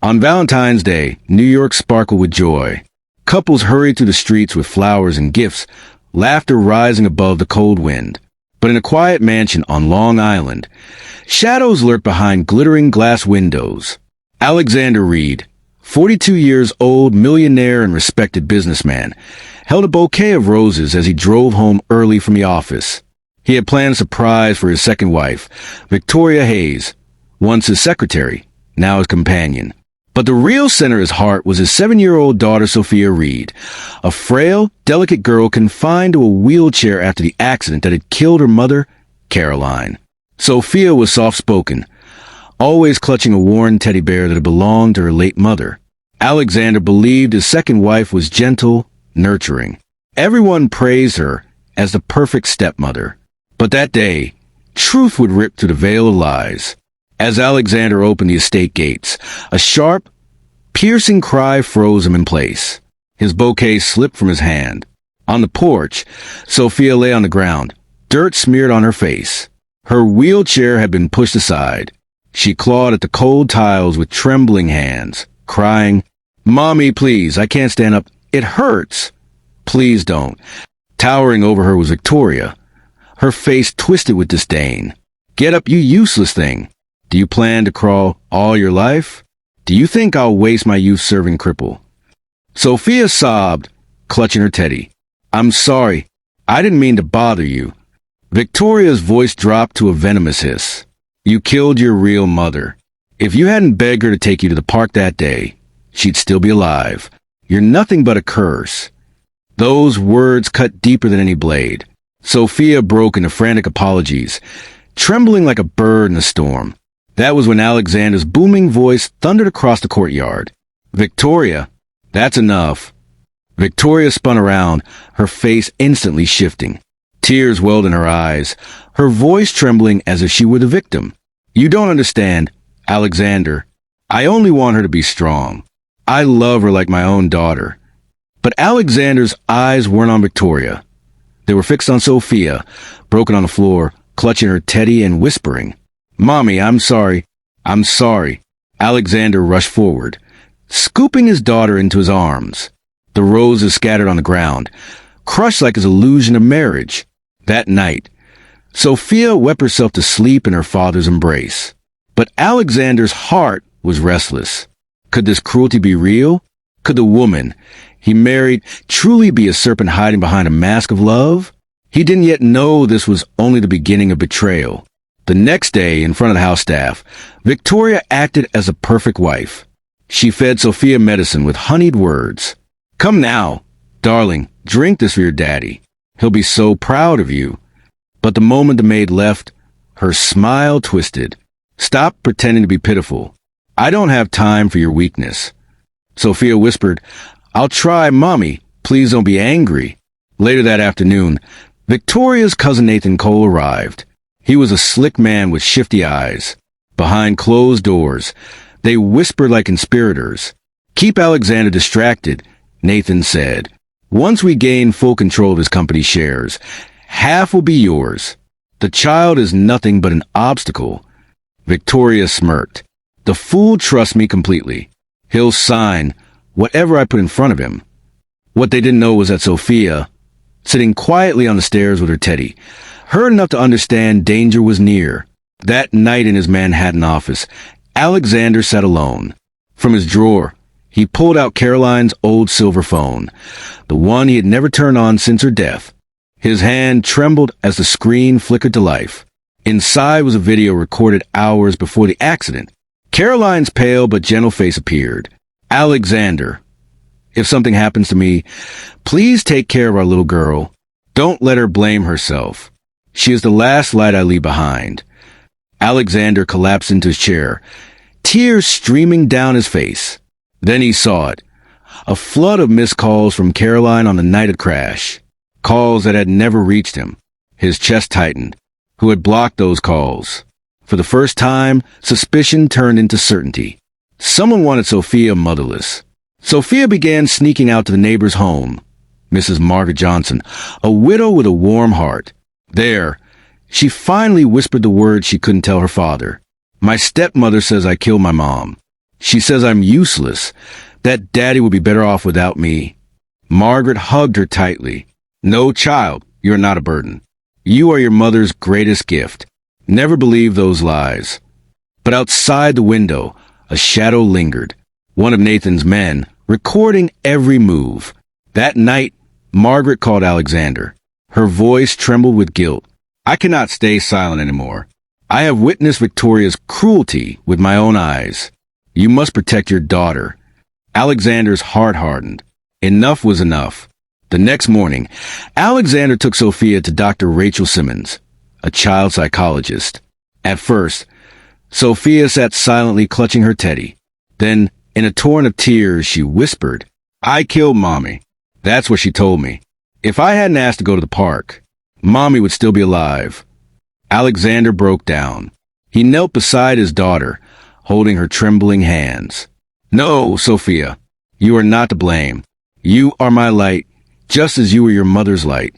On Valentine's Day, New York sparkled with joy. Couples hurried through the streets with flowers and gifts, laughter rising above the cold wind. But in a quiet mansion on Long Island, shadows lurked behind glittering glass windows. Alexander Reed, 42 years old, millionaire and respected businessman, held a bouquet of roses as he drove home early from the office. He had planned a surprise for his second wife, Victoria Hayes, once his secretary, now his companion. But the real center of his heart was his 7-year-old daughter, Sophia Reed, a frail, delicate girl confined to a wheelchair after the accident that had killed her mother, Caroline. Sophia was soft-spoken, always clutching a worn teddy bear that had belonged to her late mother. Alexander believed his second wife was gentle, nurturing. Everyone praised her as the perfect stepmother. But that day, truth would rip through the veil of lies. As Alexander opened the estate gates, a sharp, piercing cry froze him in place. His bouquet slipped from his hand. On the porch, Sophia lay on the ground, dirt smeared on her face. Her wheelchair had been pushed aside. She clawed at the cold tiles with trembling hands, crying, "Mommy, please, I can't stand up. It hurts." "Please don't." Towering over her was Victoria, her face twisted with disdain. "Get up, you useless thing. Do you plan to crawl all your life? Do you think I'll waste my youth serving cripple?" Sophia sobbed, clutching her teddy. "I'm sorry. I didn't mean to bother you." Victoria's voice dropped to a venomous hiss. "You killed your real mother. If you hadn't begged her to take you to the park that day, she'd still be alive. You're nothing but a curse." Those words cut deeper than any blade. Sophia broke into frantic apologies, trembling like a bird in a storm. That was when Alexander's booming voice thundered across the courtyard. "Victoria, that's enough." Victoria spun around, her face instantly shifting. Tears welled in her eyes, her voice trembling as if she were the victim. "You don't understand, Alexander. I only want her to be strong. I love her like my own daughter." But Alexander's eyes weren't on Victoria. They were fixed on Sophia, broken on the floor, clutching her teddy and whispering, "Mommy, I'm sorry. I'm sorry." Alexander rushed forward, scooping his daughter into his arms. The roses scattered on the ground, crushed like his illusion of marriage. That night, Sophia wept herself to sleep in her father's embrace. But Alexander's heart was restless. Could this cruelty be real? Could the woman he married truly be a serpent hiding behind a mask of love? He didn't yet know this was only the beginning of betrayal. The next day, in front of the house staff, Victoria acted as a perfect wife. She fed Sophia medicine with honeyed words. "Come now, darling, drink this for your daddy. He'll be so proud of you." But the moment the maid left, her smile twisted. "Stop pretending to be pitiful. I don't have time for your weakness." Sophia whispered, "I'll try, Mommy. Please don't be angry." Later that afternoon, Victoria's cousin Nathan Cole arrived. He was a slick man with shifty eyes. Behind closed doors, they whispered like conspirators. "Keep Alexander distracted," Nathan said. "Once we gain full control of his company's shares, half will be yours. The child is nothing but an obstacle." Victoria smirked. "The fool trusts me completely. He'll sign whatever I put in front of him." What they didn't know was that Sophia, sitting quietly on the stairs with her teddy, heard enough to understand danger was near. That night in his Manhattan office, Alexander sat alone. From his drawer, he pulled out Caroline's old silver phone, the one he had never turned on since her death. His hand trembled as the screen flickered to life. Inside was a video recorded hours before the accident. Caroline's pale but gentle face appeared. "Alexander, if something happens to me, please take care of our little girl. Don't let her blame herself. She is the last light I leave behind." Alexander collapsed into his chair, tears streaming down his face. Then he saw it. A flood of missed calls from Caroline on the night of the crash. Calls that had never reached him. His chest tightened. Who had blocked those calls? For the first time, suspicion turned into certainty. Someone wanted Sophia motherless. Sophia began sneaking out to the neighbor's home, Mrs. Margaret Johnson, a widow with a warm heart. There, she finally whispered the words she couldn't tell her father. "My stepmother says I killed my mom. She says I'm useless, that Daddy would be better off without me. Margaret hugged her tightly. No, child, you're not a burden. You are your mother's greatest gift. Never believe those lies. But outside the window, a shadow lingered. One of Nathan's men, recording every move. That night, Margaret called Alexander. Her voice trembled with guilt. I cannot stay silent anymore. I have witnessed Victoria's cruelty with my own eyes. You must protect your daughter. Alexander's heart hardened. Enough was enough. The next morning, Alexander took Sophia to Dr. Rachel Simmons, a child psychologist. At first, Sophia sat silently clutching her teddy. Then, in a torrent of tears, she whispered, I killed Mommy. That's what she told me. If I hadn't asked to go to the park, Mommy would still be alive. Alexander broke down. He knelt beside his daughter, holding her trembling hands. No, Sophia, you are not to blame. You are my light, just as you were your mother's light.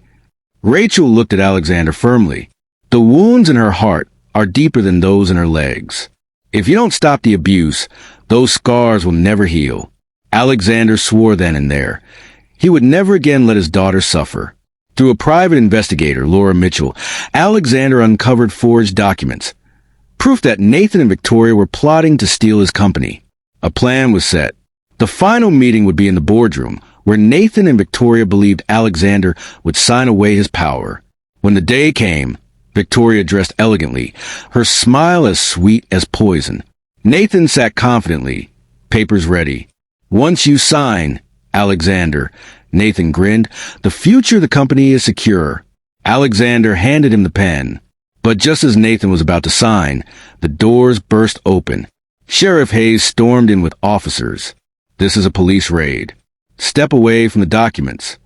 Rachel looked at Alexander firmly. The wounds in her heart are deeper than those in her legs. If you don't stop the abuse, those scars will never heal. Alexander swore then and there. He would never again let his daughter suffer. Through a private investigator, Laura Mitchell, Alexander uncovered forged documents, proof that Nathan and Victoria were plotting to steal his company. A plan was set. The final meeting would be in the boardroom, where Nathan and Victoria believed Alexander would sign away his power. When the day came, Victoria dressed elegantly, her smile as sweet as poison. Nathan sat confidently, papers ready. Once you sign, Alexander, Nathan grinned, the future of the company is secure. Alexander handed him the pen. But just as Nathan was about to sign, the doors burst open. Sheriff Hayes stormed in with officers. This is a police raid. Step away from the documents.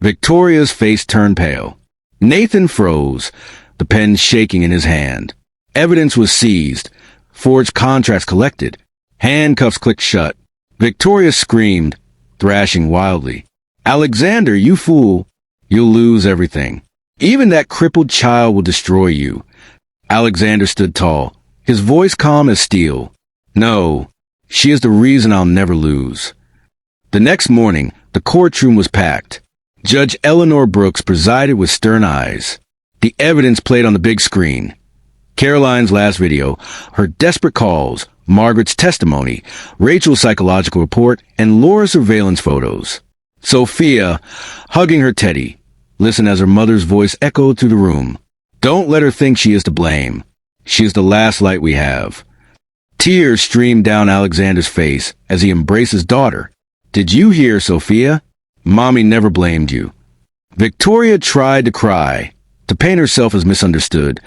Victoria's face turned pale. Nathan froze, the pen shaking in his hand. Evidence was seized. Forged contracts collected. Handcuffs clicked shut. Victoria screamed, thrashing wildly. Alexander, you fool. You'll lose everything. Even that crippled child will destroy you. Alexander stood tall, his voice calm as steel. No, she is the reason I'll never lose. The next morning, the courtroom was packed. Judge Eleanor Brooks presided with stern eyes. The evidence played on the big screen. Caroline's last video, her desperate calls, Margaret's testimony, Rachel's psychological report, and Laura's surveillance photos. Sophia, hugging her teddy, listened as her mother's voice echoed through the room. Don't let her think she is to blame. She is the last light we have. Tears streamed down Alexander's face as he embraced his daughter. Did you hear, Sophia? Mommy never blamed you. Victoria tried to cry, to paint herself as misunderstood,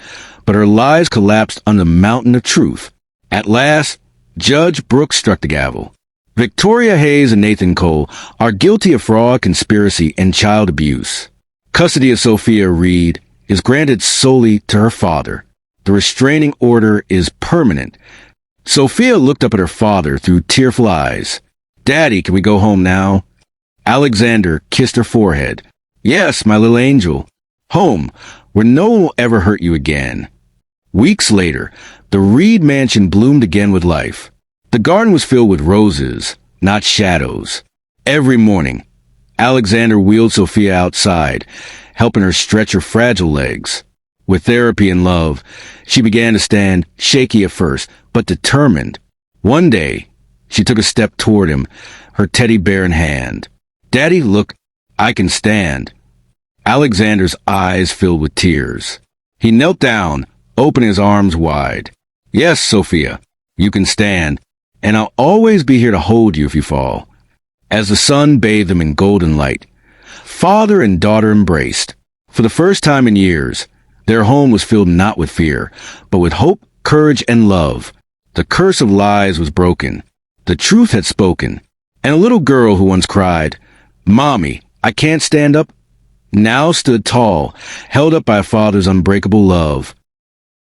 but her lies collapsed on the mountain of truth. At last, Judge Brooks struck the gavel. Victoria Hayes and Nathan Cole are guilty of fraud, conspiracy, and child abuse. Custody of Sophia Reed is granted solely to her father. The restraining order is permanent. Sophia looked up at her father through tearful eyes. Daddy, can we go home now? Alexander kissed her forehead. Yes, my little angel. Home, where no one will ever hurt you again. Weeks later, the Reed mansion bloomed again with life. The garden was filled with roses, not shadows. Every morning, Alexander wheeled Sophia outside, helping her stretch her fragile legs. With therapy and love, she began to stand, shaky at first, but determined. One day, she took a step toward him, her teddy bear in hand. Daddy, look, I can stand. Alexander's eyes filled with tears. He knelt down, opening his arms wide. Yes, Sophia, you can stand, and I'll always be here to hold you if you fall. As the sun bathed them in golden light, father and daughter embraced. For the first time in years, their home was filled not with fear, but with hope, courage, and love. The curse of lies was broken. The truth had spoken. And a little girl who once cried, Mommy, I can't stand up, now stood tall, held up by a father's unbreakable love.